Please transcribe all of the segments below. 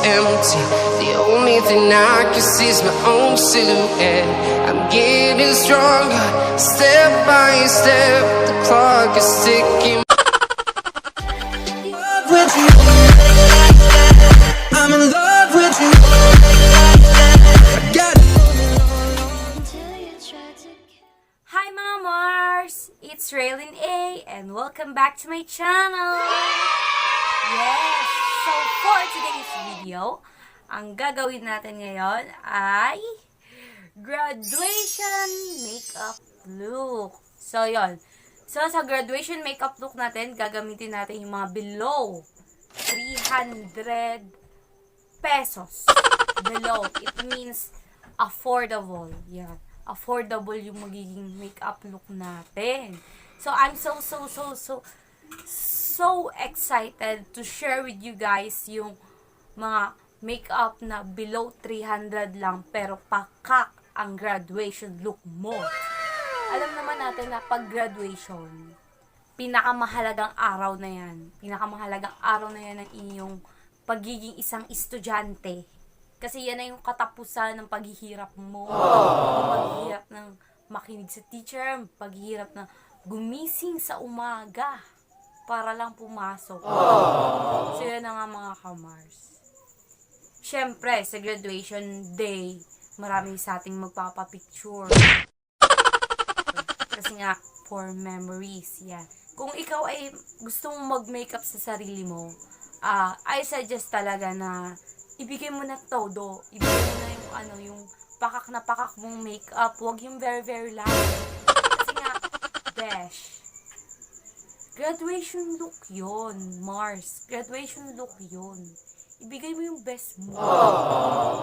empty. The only thing I can see is my own silhouette. I'm getting stronger, step by step. The clock is ticking. With you, I'm in love with you. Hi mga Mars! It's Realyn A and welcome back to my channel! Yes! So for today's video, ang gagawin natin ngayon ay graduation makeup look. So yon. So sa graduation makeup look natin, gagamitin natin yung mga below 300 pesos. Below. It means affordable. Yan. Affordable yung magiging makeup look natin. So, I'm so excited to share with you guys yung mga makeup na below 300 lang pero pakak ang graduation look mo. Alam naman natin na pag graduation, pinakamahalagang araw na yan. Pinakamahalagang araw na yan ng inyong pagiging isang estudyante. Kasi yan na yung katapusan ng paghihirap mo. Yung paghihirap ng makinig sa teacher, paghihirap na gumising sa umaga para lang pumasok. So yan na nga mga kamars. Siyempre, sa graduation day, marami sa ating magpapapicture. Kasi nga, for memories, yan. Kung ikaw ay gusto mong mag-makeup sa sarili mo, I suggest talaga na ibigay mo na todo. Ibigay mo na yung pakak na pakak mong makeup. Huwag yung very loud. Kasi nga, besh. Graduation look yon, Mars. Graduation look yon. Ibigay mo yung best mo.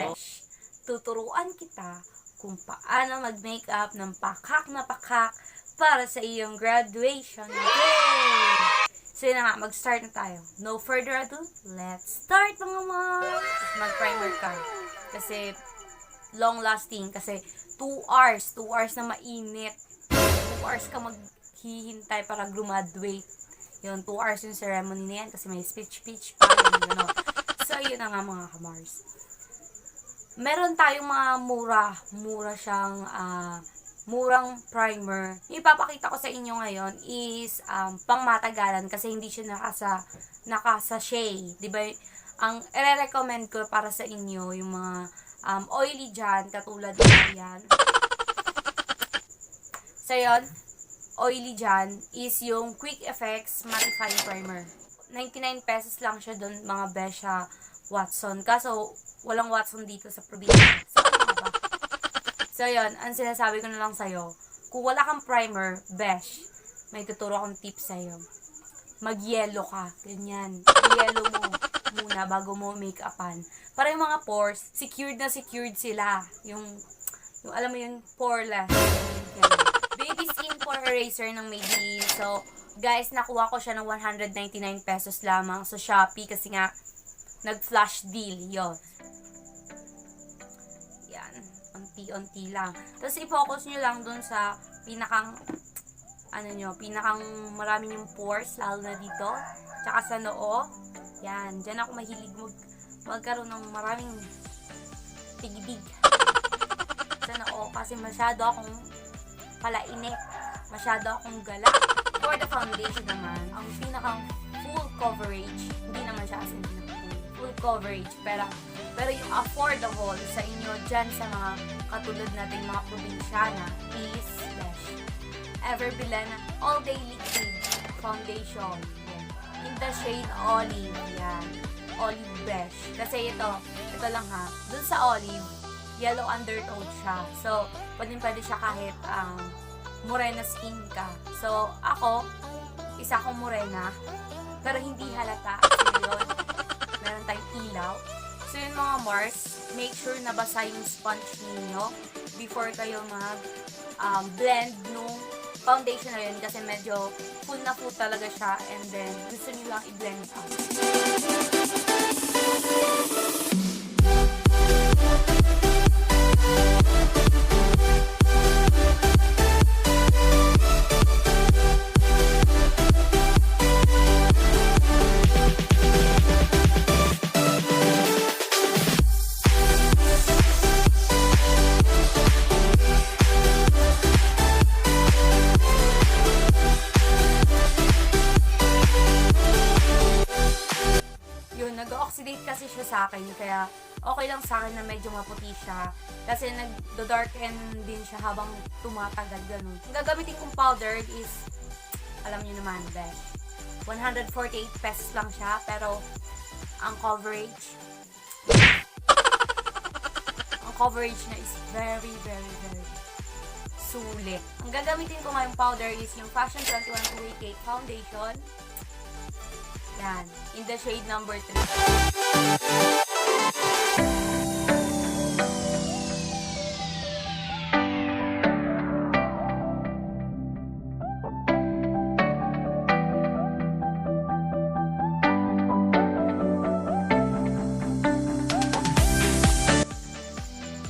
Besh. Tuturuan kita kung paano mag-makeup ng pakak na pakak para sa iyong graduation day. So yun na nga, mag-start na tayo. No further ado, let's start mga Mars! Mag-primer ka. Kasi long lasting. Kasi 2 hours. 2 hours na mainit. 2 hours ka maghihintay para graduate. Yun, 2 hours yung ceremony na yan. Kasi may speech pa. Yun, so yun na nga mga Mars. Meron tayong mga mura siyang murang primer. Yung ipapakita ko sa inyo ngayon is pangmatagalan kasi hindi siya naka-sachet. Diba? Ang i-recommend ko para sa inyo yung mga oily dyan, katulad na yan. So yun, oily dyan is yung Quick Effects Mattifying Primer. 99 pesos lang siya doon mga besha Watson. Kaso, walang Watson dito sa probinsya. So, ano ba? So, yun. Ang sinasabi ko na lang sa'yo, kung wala kang primer, besh, may tuturo akong tip sa'yo. Mag-yellow ka. Ganyan. I-yellow mo muna bago mo make-upan. Para yung mga pores, secured na secured sila. Yung alam mo yung poreless. Baby Skin Pore Eraser ng Maybelline. So, guys, nakuha ko siya ng 199 pesos lamang sa Shopee kasi nga, nag-flash deal. Yun. Unti-unti lang. Tapos i-focus nyo lang dun sa pinakang marami yung pores, lalo na dito. Tsaka sa noo. Yan. Diyan ako mahilig magkaroon ng maraming tigdig sa noo. Kasi masyado akong palainit. Masyado akong gala. For the foundation naman, ang pinakang full coverage, hindi naman siya as in full coverage, pero yung affordable sa inyo dyan sa mga katulad nating mga probinsyana is Everbilena All Day Liquid Foundation. Yan. In the shade Olive. Yan. Olive beige. Kasi ito lang ha. Dun sa olive, yellow undertone siya. So, pwede siya kahit morena skin ka. So, ako, isa akong morena, pero hindi halata. So, yun. Meron tayong ilaw. So yun mga Mars, make sure na basa yung sponge ninyo before kayo blend nung foundation na yun kasi medyo full na full talaga siya and then gusto nyo lang i-blend out. sa akin. Kaya okay lang sa akin na medyo maputi siya. Kasi nagdo-darken din siya habang tumatagal, ganun. Ang gagamitin kong powder is, alam niyo naman, besh. 148 pesos lang siya, pero ang coverage niya is very, very, very sulit. Ang gagamitin ko ngayong powder is yung Fashion 21 2-Way Cake Foundation. Yan. In the shade number 3.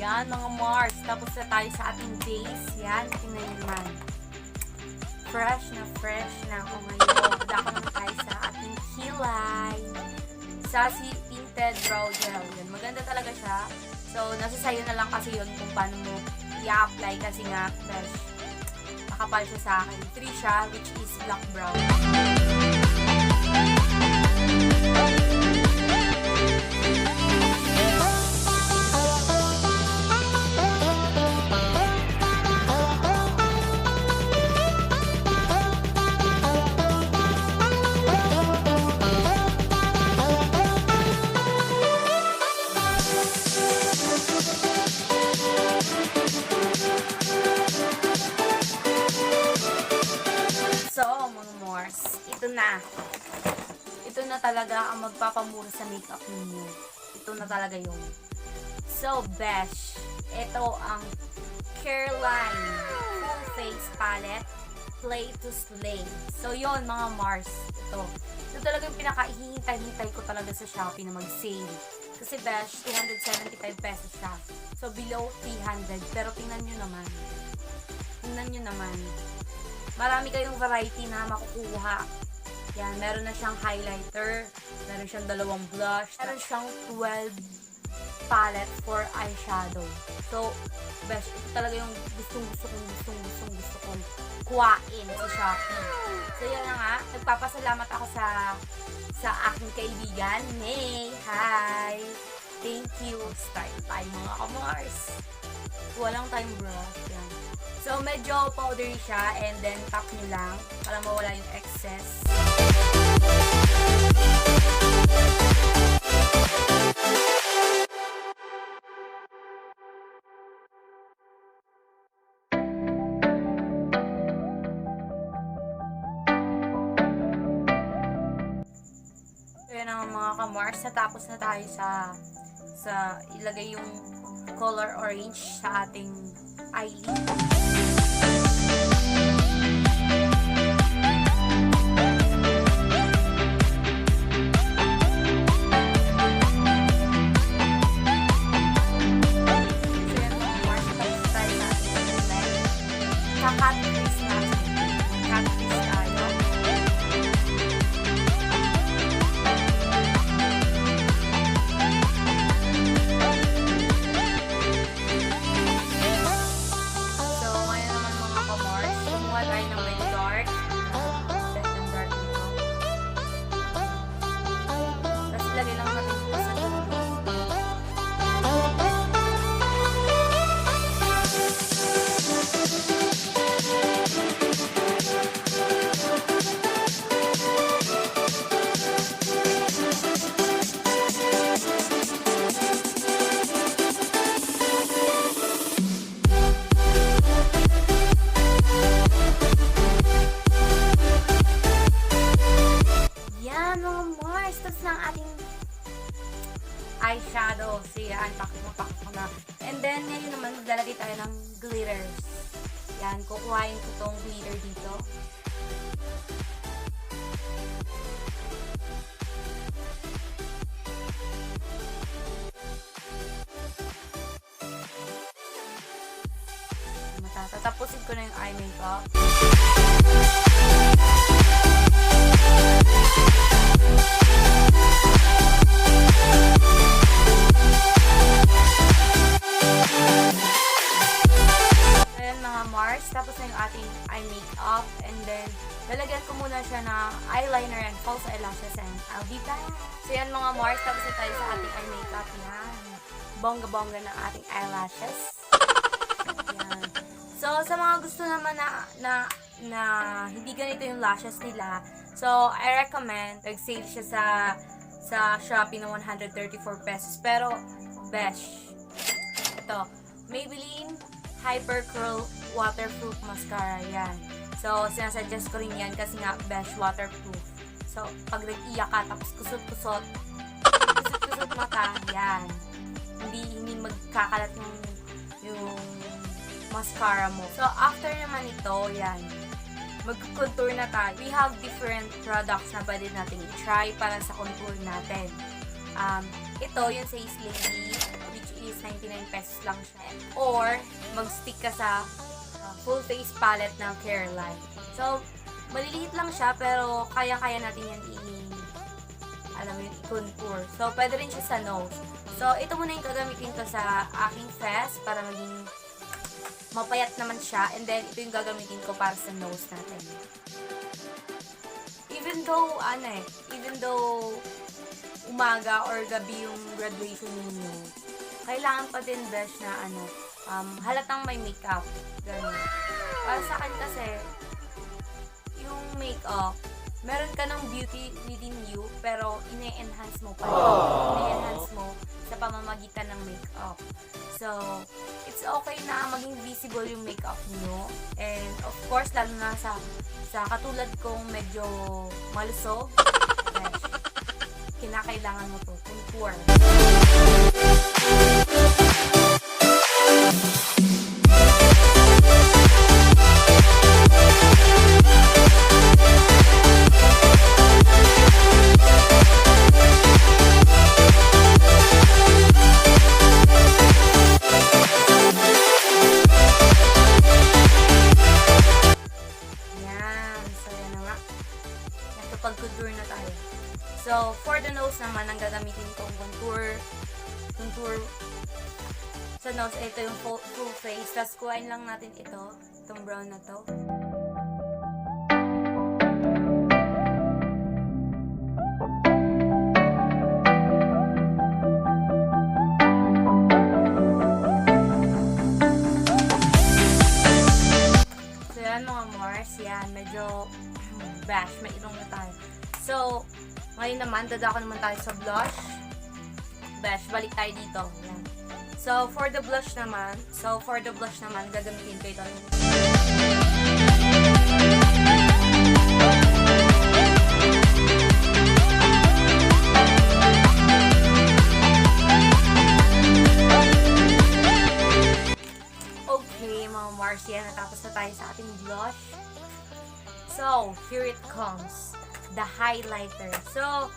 Yan, mga Mars. Tapos na tayo sa ating base. Yan, tingnan nyo naman. Fresh na ako ngayon. Dako naman tayo sa ating kilay. Sassy Tinted Brow Gel. Yan, maganda talaga siya. So, nasa sayo na lang kasi yun kung paano mo i-apply kasi nga fresh. Nakapal siya sa akin. 3 siya, which is black brown. Ito na talaga ang magpapamura sa makeup ninyo. Ito na talaga yun. So, besh. Ito ang Realyn Full Face Palette Play to Slay. So, yun mga Mars. Ito talaga yung pinaka-hihintay-hintay ko talaga sa Shopee na mag-sale. Kasi besh, 275 pesos siya. So, below 300. Pero tingnan nyo naman. Marami kayong variety na makukuha. Yan, meron na siyang highlighter, meron siyang 2 blush, meron siyang 12 palette for eyeshadow. So, best, ito talaga yung gustong kong kuhain sa Shopee. So, yan na nga. Nagpapasalamat ako sa aking kaibigan. May, hi! Thank you. Start tayo mga kamars. Walang time brush. Yan. So, medyo powdery siya and then tap nyo lang para mawala yung excess. Ayan ang mga kamars. Natapos na tayo sa ilagay yung color orange sa ating eyelid. Eyeshadow. Siya, pakit mo na. And then, ngayon naman, maglalagay tayo ng glitters. Yan, kukuhain ko tong glitter dito. Tatapusin ko na yung eye makeup. Ayan mga Mars, Mars. Tapos na yung ating eye makeup. And then, lalagyan ko muna siya na eyeliner and false eyelashes. And I'll be back. So yan mga Mars. Tapos na tayo sa ating eye makeup. Yan. Bongga-bongga ng ating eyelashes. Yan. So, sa mga gusto naman na hindi ganito yung lashes nila, so, I recommend, nag-sale siya sa Shopee ng 134 pesos. Pero, besh. Ito, Maybelline Hyper Curl Waterproof Mascara. Yan. So, sinasuggest ko rin yan kasi nga, besh, waterproof. So, pag nag-iyak ka, tapos kusot-kusot mata, yan. Hindi magkakalat yung mascara mo. So, after naman ito, yan. Mag-contour na tayo. We have different products na pwede natin i-try para sa contour natin. Ito, yung Face Lady, which is 99 pesos lang siya. Or, mag-stick ka sa full face palette ng Realyn. So, maliliit lang siya, pero kaya-kaya natin yan i-contour. So, pwede rin siya sa nose. So, ito muna yung gagamitin ko sa aking face para maging mapayat naman siya. And then, ito yung gagamitin ko para sa nose natin. Even though umaga or gabi yung graduation ninyo, kailangan pa din besh na halatang may makeup. Ganun. Para sa akin kasi, yung makeup, meron ka ng beauty within you, pero ine-enhance mo pa rin. Ine-enhance mo sa pamamagitan ng makeup. So, it's okay na maging visible yung makeup nyo. And, of course, lalo na sa katulad kong medyo malusog, kinakailangan mo to, contour. Pag-contour na tayo. So, for the nose naman, ang gagamitin kong contour sa nose, ito yung full face. Tapos, kuhain lang natin itong brown na to. So, yan mga Mars. Yan, medyo bash, may ilong na tayo. So, ngayon naman, dadako naman tayo sa blush. Besh, balik tayo dito. Yan. So, for the blush naman, gagamitin ko ito. Okay, mga Mars, yan. Natapos na tayo sa ating blush. So, here it comes. The highlighter. So,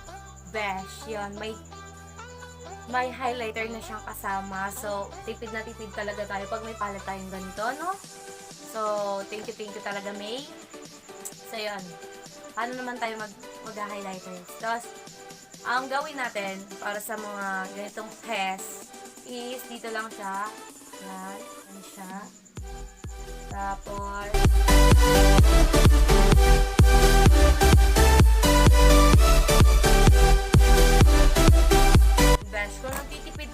besh, yun. May highlighter na siyang kasama. So, tipid na tipid talaga tayo pag may palette tayong ganito, no? So, thank you talaga, May. So, yun. Paano naman tayo mag-highlighter? Tapos, ang gawin natin para sa mga ganitong test is dito lang siya. Yan. Yan siya. Tapos, besh, kung nagtitipid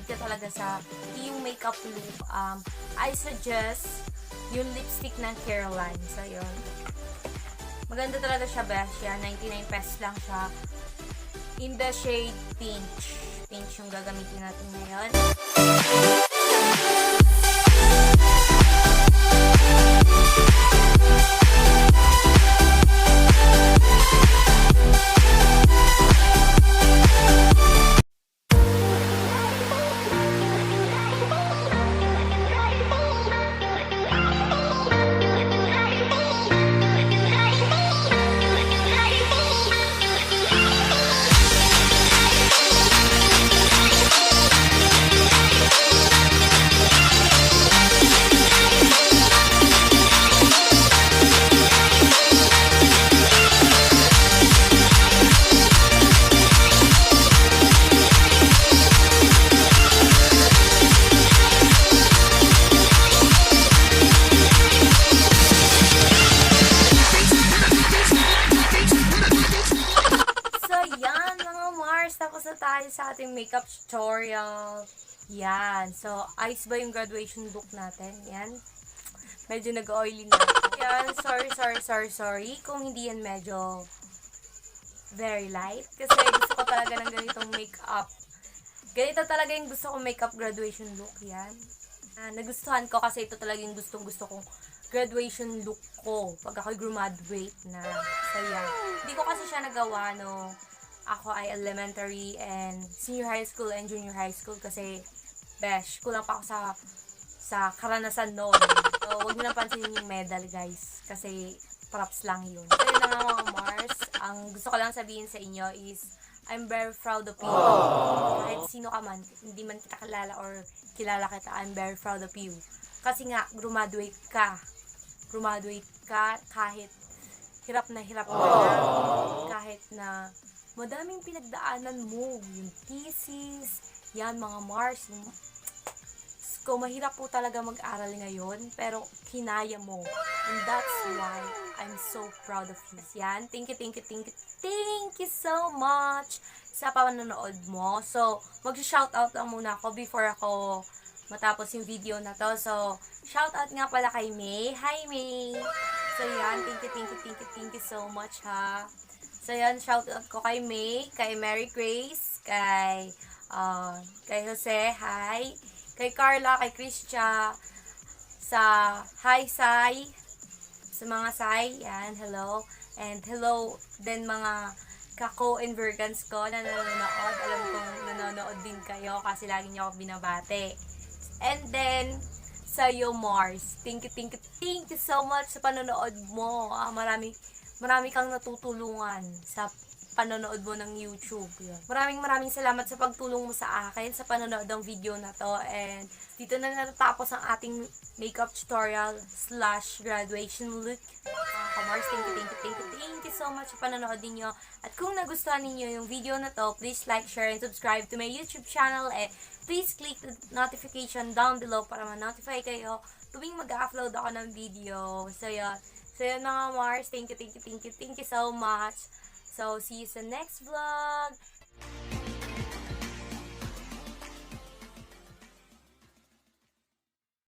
ka talaga sa iyong makeup look, I suggest yung lipstick ng Realyn. So, yun. Maganda talaga siya, besh. Yan, 99 pesos lang siya. In the shade Peach. Peach yung gagamitin natin ngayon. ating makeup tutorial. Yan. So, ayos ba yung graduation look natin? Yan. Medyo nag-oily na. Yan. Sorry. Kung hindi yan medyo very light. Kasi gusto ko talaga ng ganitong makeup. Ganito talaga yung gusto kong makeup graduation look. Yan. Nagustuhan ko kasi ito talaga yung gustong-gusto kong graduation look ko pag ako graduate na. So, yan. Hindi ko kasi siya nagawa, no. Ako ay elementary and senior high school and junior high school kasi, besh, kulang pa ako sa karanasan noon. So, huwag nyo lang pansinin yung medal, guys. Kasi, props lang yun. So, yun na nga mga Mars. Ang gusto ko lang sabihin sa inyo is, I'm very proud of you. Kahit sino ka man, hindi man kita kilala or kilala kita, I'm very proud of you. Kasi nga, graduate ka. Graduate ka kahit hirap na kahit na madaming pinagdaanan mo, yung thesis, yan mga Mars. So, mahirap po talaga mag-aral ngayon, pero kinaya mo. And that's why I'm so proud of you. Yan, thank you so much sa panonood mo. So, mag-shoutout lang muna ako before ako matapos yung video na to. So, shoutout nga pala kay May. Hi, May! So, yan, thank you so much, ha. So, yan, shoutout ko kay May, kay Mary Grace, kay Jose, hi, kay Carla, kay Kristia, sa hi, Sai, sa mga Sai, yan, hello, and hello din mga kako-invergans ko na nanonood, alam kong nanonood din kayo kasi lagi niyo ako binabate. And then, sa'yo, Mars, thank you so much sa panonood mo, marami kang natutulungan sa panonood mo ng YouTube. Yun. Maraming salamat sa pagtulong mo sa akin sa panonood ng video na to. And dito na natatapos ang ating makeup tutorial / graduation look. Kamars, thank you so much sa panonood ninyo. At kung nagustuhan ninyo yung video na to, please like, share, and subscribe to my YouTube channel. And please click the notification down below para ma-notify kayo tuwing mag-upload ako ng video. So, yun. So, yun mga Mars. Thank you so much. So, see you sa next vlog.